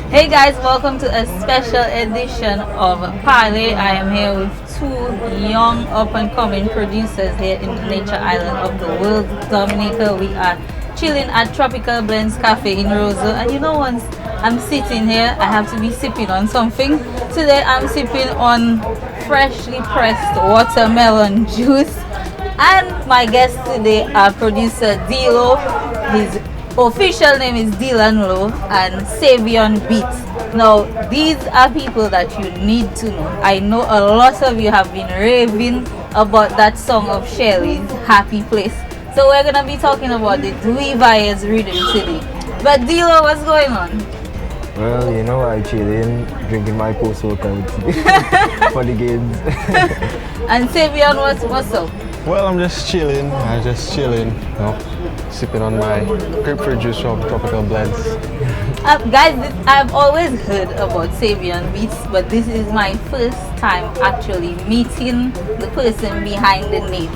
Hey guys, welcome to a special edition of Parlé. I am here with two young up-and-coming producers here in the nature island of the world, Dominica. We are chilling at Tropical Blends Cafe in Roseau. And you know, once I'm sitting here, I have to be sipping on something. Today I'm sipping on freshly pressed watermelon juice. And my guests today are producer Lowe. His official name is Lowe, and Savion Beats. Now, these are people that you need to know. I know a lot of you have been raving about that song of Shelly's, Happy Place. So we're gonna be talking about the Dwivayèz Riddim today. But Lowe, what's going on? Well, you know, I chilling, drinking my post-workout for the games. And Savion, what's up? Well, I'm just chilling. Sipping on my grapefruit juice from Tropical Blends. Guys, I've always heard about Savion Beats, but this is my first time actually meeting the person behind the name.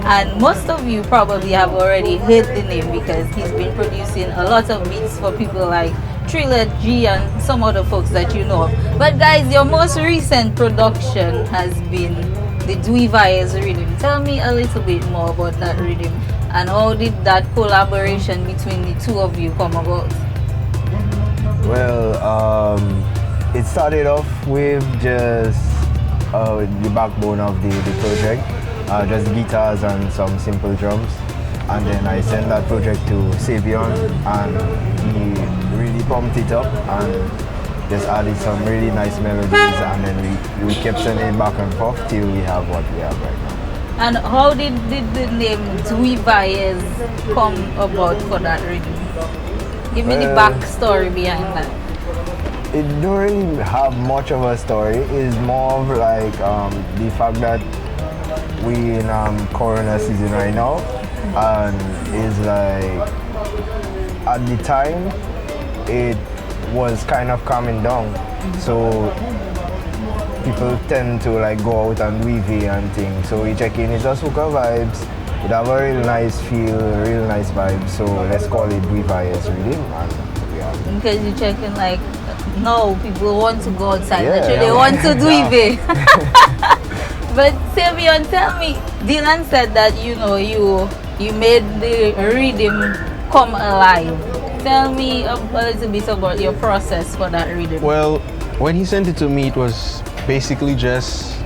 And most of you probably have already heard the name because he's been producing a lot of beats for people like Trilla G and some other folks that you know of. But guys, your most recent production has been the Dwivayèz Riddim. Tell me a little bit more about that rhythm and how did that collaboration between the two of you come about? Well, it started off with just the backbone of the project, just guitars and some simple drums. And then I sent that project to Savion and he really pumped it up and just added some really nice melodies, and then we kept sending it back and forth till we have what we have right now. And how did the name Dwivayèz come about for that rhythm? Give me the backstory behind that. It don't really have much of a story. It's more of like the fact that we in Corona season right now, and it's like at the time it was kind of calming down, so people tend to like go out and weavy and things. So we check in, it's just Soca vibes. It have a real nice feel, real nice vibe. So let's call it Dwivayèz Riddim. And because you checking like no people want to go outside, Yeah, they want to do it. But Savion, tell me, Dylan said that you made the rhythm come alive. Tell me a little bit about your process for that rhythm. Well, when he sent it to me, it was basically just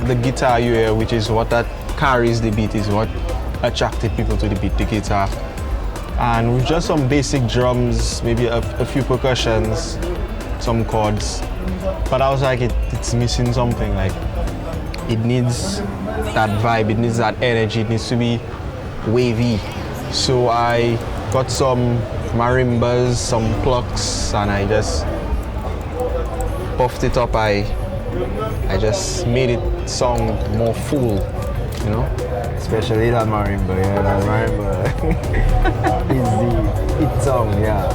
the guitar you hear, which is what that carries the beat, is what attracted people to the beat, the guitar. And with just some basic drums, maybe a few percussions, some chords. But I was like, it's missing something. Like, it needs that vibe, it needs that energy, it needs to be wavy. So I got some marimbas, some plucks, and I just puffed it up. I just made it sound more full, you know? especially that marimba, yeah, that marimba is the hit song, yeah.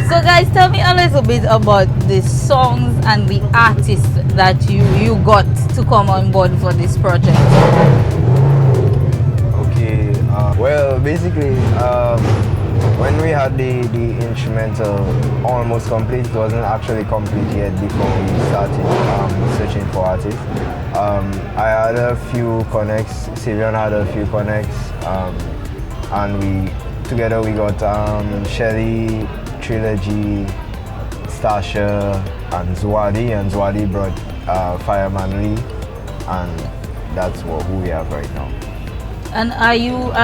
So guys, tell me a little bit about the songs and the artists that you got to come on board for this project. Okay, well, basically, when we had the instrumental almost complete, it wasn't actually complete yet before we started searching for artists. I had a few connects, Savion had a few connects, and together we got Shelly, Trilla G, Starsha, and Zwady brought Fireman Lee, and that's who we have right now. And are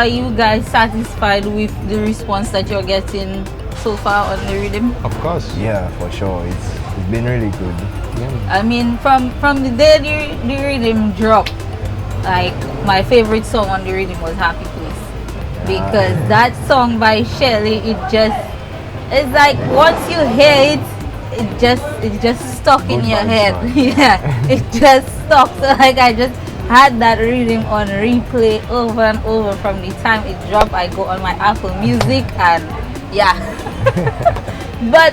you guys satisfied with the response that you're getting so far on the rhythm? Of course. Yeah, for sure. It's been really good. Yeah. I mean, from the day the rhythm dropped, like my favorite song on the rhythm was Happy Place, because that song by Shelly, it's like once you hear it, it just stuck in your head. Yeah, it just stuck. So like I just had that rhythm on replay over and over from the time it dropped. I go on my Apple Music and yeah. But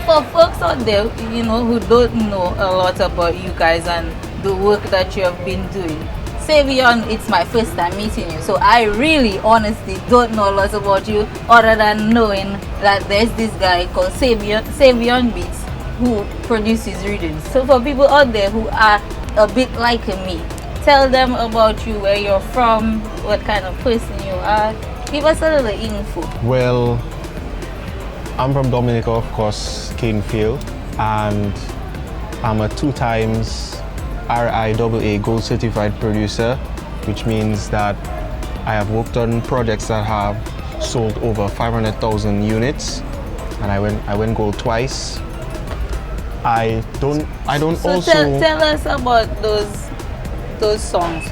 for folks out there, who don't know a lot about you guys and the work that you have been doing, Savion, it's my first time meeting you, so I really honestly don't know lots about you other than knowing that there's this guy called Savion Beats who produces rhythms. So for people out there who are a bit like me, tell them about you, where you're from, what kind of person you are. Give us a little info. Well, I'm from Dominica, of course, Canefield, and I'm a 2 times RIAA Gold Certified producer, which means that I have worked on projects that have sold over 500,000 units, and I went gold twice. I don't So also tell us about those songs.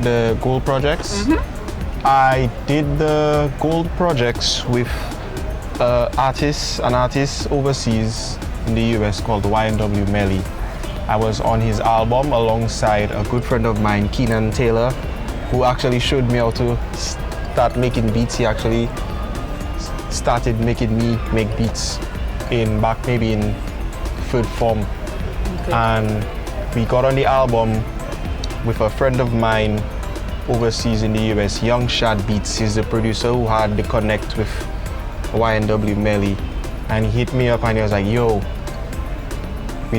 the gold projects. I did the gold projects with an artist overseas in the US called YNW Melly. I was on his album alongside a good friend of mine, Keenan Taylor, who actually showed me how to start making beats. He actually started making me make beats maybe in third form. Okay. And we got on the album with a friend of mine overseas in the US, Young Shad Beats. He's the producer who had the connect with YNW Melly, and he hit me up and he was like, yo, we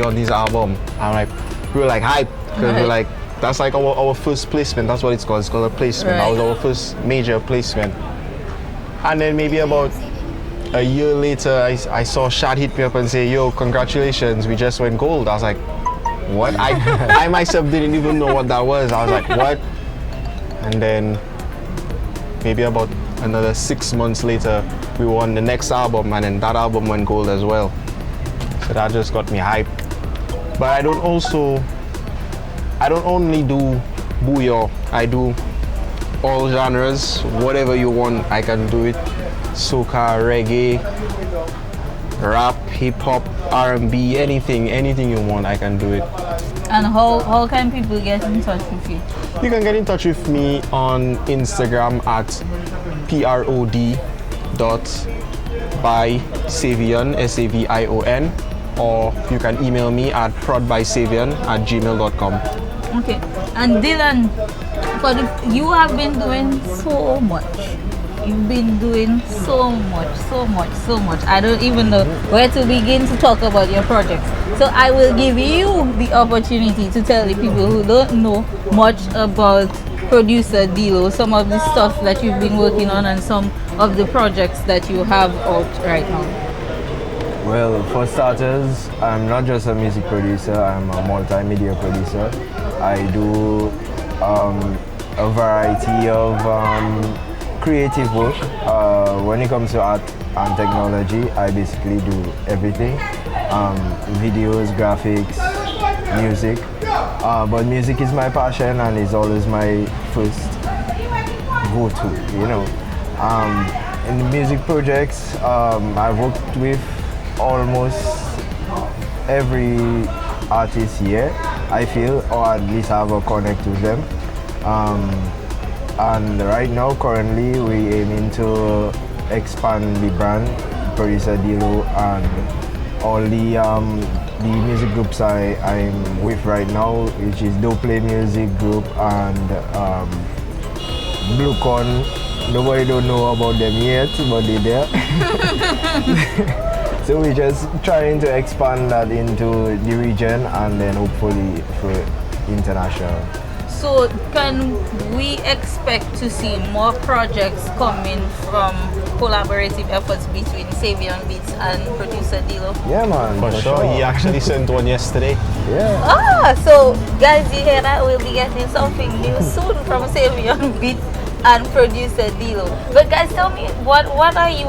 on this album. I'm like, we were like hype, because we're like, that's like our first placement. That's what it's called. It's called a placement. That was our first major placement. And then maybe about a year later, I saw Shad hit me up and say, yo, congratulations, we just went gold. I was like, what? I myself didn't even know what that was. I was like, what? And then maybe about another 6 months later, we were on the next album, and then that album went gold as well. So that just got me hyped. But I don't only do booyah. I do all genres. Whatever you want, I can do it. Soca, reggae, rap, hip hop, R&B, anything you want, I can do it. And how can people get in touch with you? You can get in touch with me on Instagram at prod.bysavion, Savion, or you can email me at prodbysavion@gmail.com. Okay. And Dylan, you have been doing so much. You've been doing so much. I don't even know where to begin to talk about your projects. So I will give you the opportunity to tell the people who don't know much about producer Dilo some of the stuff that you've been working on and some of the projects that you have out right now. Well, for starters, I'm not just a music producer, I'm a multimedia producer. I do a variety of creative work. When it comes to art and technology, I basically do everything. Videos, graphics, music. But music is my passion and is always my first go-to, you know. In the music projects, I've worked with almost every artist here, I feel, or at least have a connect with them. And right now, currently, we aiming to expand the brand, producer Dilo, and all the music groups I'm with right now, which is Dope Play Music Group and Bluecon. Nobody don't know about them yet, but they're there. So we're just trying to expand that into the region and then hopefully for international. So can we expect to see more projects coming from collaborative efforts between Savion Beats and producer Dilo? Yeah, man. For sure. He actually sent one yesterday. Yeah. So guys, you hear that? We'll be getting something new soon from Savion Beats and producer Dilo. But guys, tell me, what are you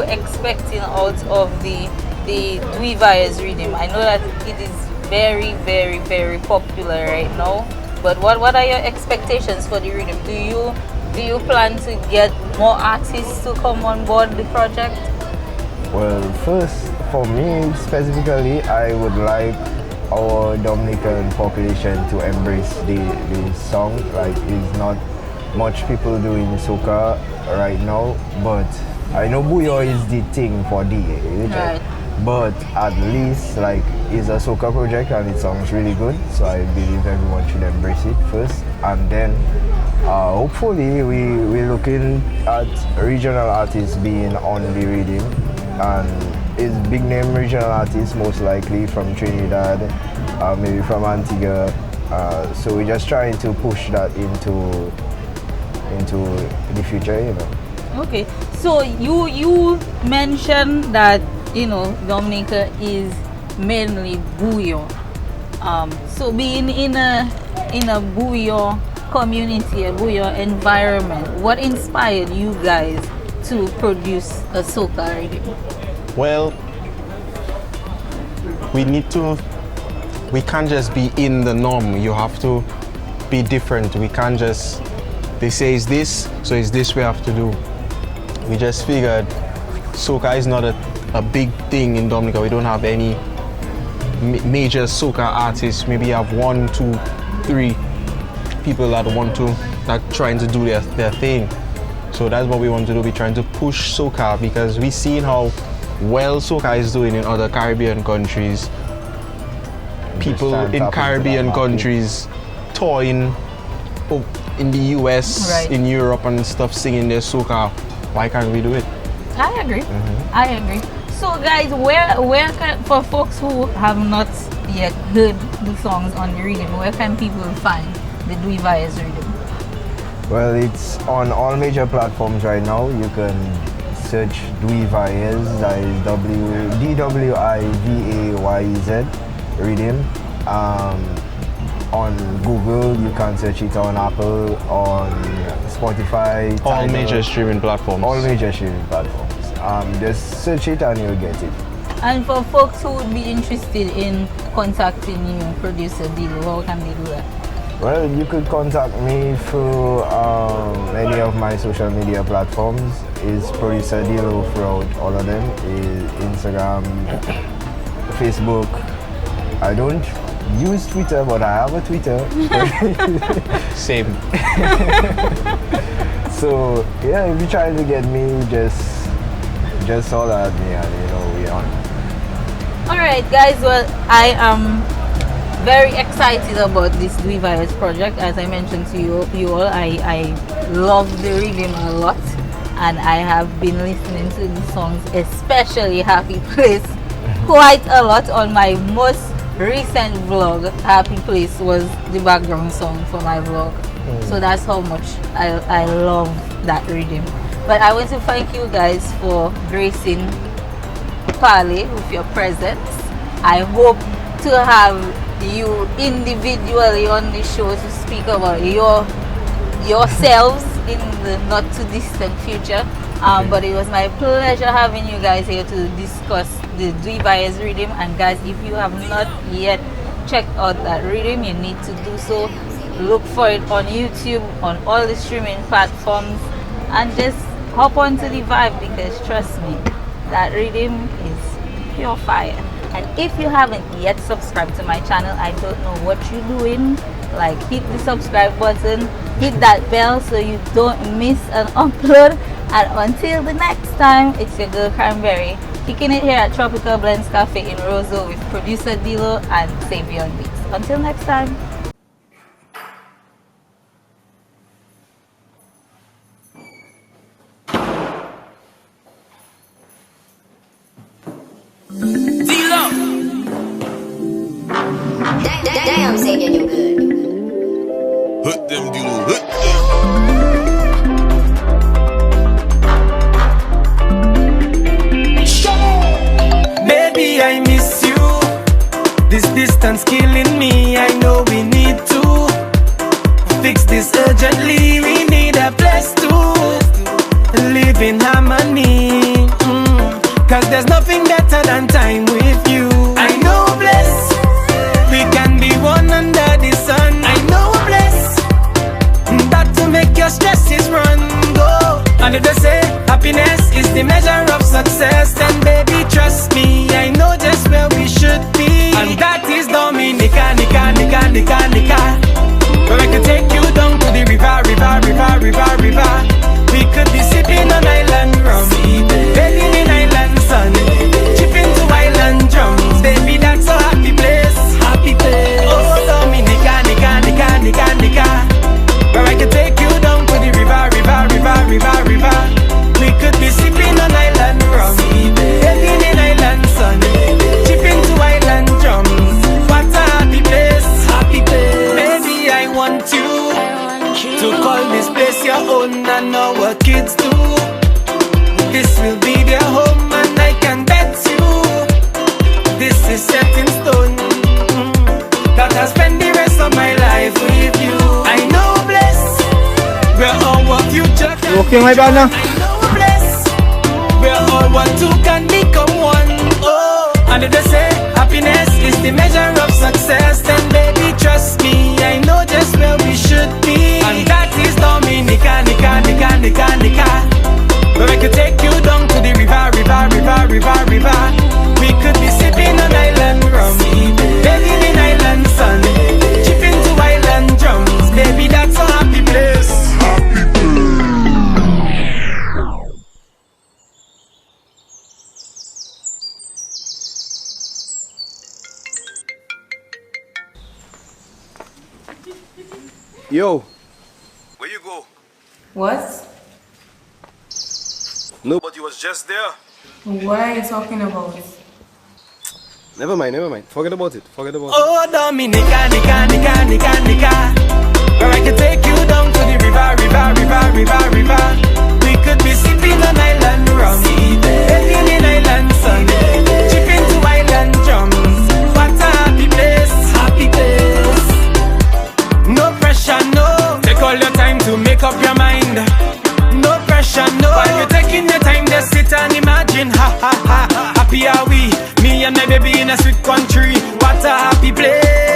expecting out of the Dwivayèz Riddim? I know that it is very, very, very popular right now. But what are your expectations for the rhythm? Do you plan to get more artists to come on board the project? Well, first, for me specifically, I would like our Dominican population to embrace the song. Like, it's not much people doing soca right now, but I know booyah is the thing for DA. Right. but at least like it's a soca project and it sounds really good, so I believe everyone should embrace it first, and then hopefully we're looking at regional artists being on the rhythm, and it's big name regional artists most likely from Trinidad, maybe from Antigua, so we're just trying to push that into the future, you know. Okay, so you mentioned that, you know, Dominica is mainly bouillon. So being in a bouillon community, a bouillon environment, what inspired you guys to produce a soca rhythm? Well, we can't just be in the norm. You have to be different. We can't just, they say it's this, so it's this we have to do. We just figured soca is not a big thing in Dominica. We don't have any major soca artists. Maybe you have 1, 2, 3 people that trying to do their thing. So that's what we want to do. We're trying to push soca because we've seen how well soca is doing in other Caribbean countries. People in Caribbean countries touring in the US, right, in Europe and stuff, singing their soca. Why can't we do it? I agree. I agree. So guys, where can, for folks who have not yet heard the songs on the rhythm, where can people find the Dwivayèz Riddim? Well, it's on all major platforms right now. You can search Dwivayèz, that is Dwivayez Riddim. On Google, you can search it on Apple, on Spotify, All Tidal, major streaming platforms. All major streaming platforms. Just search it and you'll get it. And for folks who would be interested in contacting you, producer Dilo, how can they do that? Well, you could contact me through any of my social media platforms. It's producer Dilo throughout all of them. Is Instagram, Facebook. I don't use Twitter, but I have a Twitter. Same. So yeah, if you're trying to get me, just holler at me and you know we're on. Alright guys, well I am very excited about this Dwivayèz project. As I mentioned to you all, I love the rhythm a lot, and I have been listening to the songs, especially Happy Place, quite a lot. On my most recent vlog, Happy Place was the background song for my vlog. So that's how much I love that rhythm. But I want to thank you guys for gracing Parlé with your presence. I hope to have you individually on the show to speak about yourselves in the not too distant future. But it was my pleasure having you guys here to discuss the Dwivayèz Riddim. And guys, if you have not yet checked out that rhythm, you need to do so. Look for it on YouTube, on all the streaming platforms, and just hop onto the vibe, because trust me, that rhythm is pure fire. And if you haven't yet subscribed to my channel, I don't know what you're doing. Like, hit the subscribe button, hit that bell so you don't miss an upload. And until the next time, it's your girl Cranberry, kicking it here at Tropical Blends Cafe in Roseau with producer Dilo and Savion Beats. Until next time. Damn, Savion, you good. Hut them, Dilo, hut them. Baby, I miss you. This distance killing me. I know we need to fix this urgently. We need a place to live in harmony. Cause there's nothing better than time with you. I know bliss, we can be one under the sun. I know bliss, that to make your stresses run, go. And if they say happiness is the measure of success, then baby trust me, I know just where we should be. And that is Dominica, Nica, Nica, Nica, Nica. Where I can take you down to the river, river, river, river, river. We could be sipping on island rum, bathing in island sun, chipping to island me their home, and I can bet you this is set in stone. That I spend the rest of my life with you. I know blessed, we're all what future can You okay, my brother? I know blessed, we're all what two can become one. Oh, and if they say happiness is the measure of success, then baby trust me, I know just where we should be. And that is Dominica, Nika, Nika, Nika, Nika. Where I could take you down to the river, river, river, river, river. We could be sipping on island rum, bathing in island sun, chipping to island drums. Baby, that's a happy place. Yo, where you go? What? Nobody was just there. What are you talking about? Never mind. Forget about it. Oh, Dominica, Nika, Nika, Nika, Nika. Where I could take you down to the river, river, river, river, river. We could be sipping on island rum, bathing in island sun, chipping to island drums. What a happy place, happy place. No pressure, no. Take all your time to make up your mind. No pressure, no. While you're taking your time, just sit and imagine. Ha ha ha. Happy are we? Me and my baby in a sweet country. What a happy place.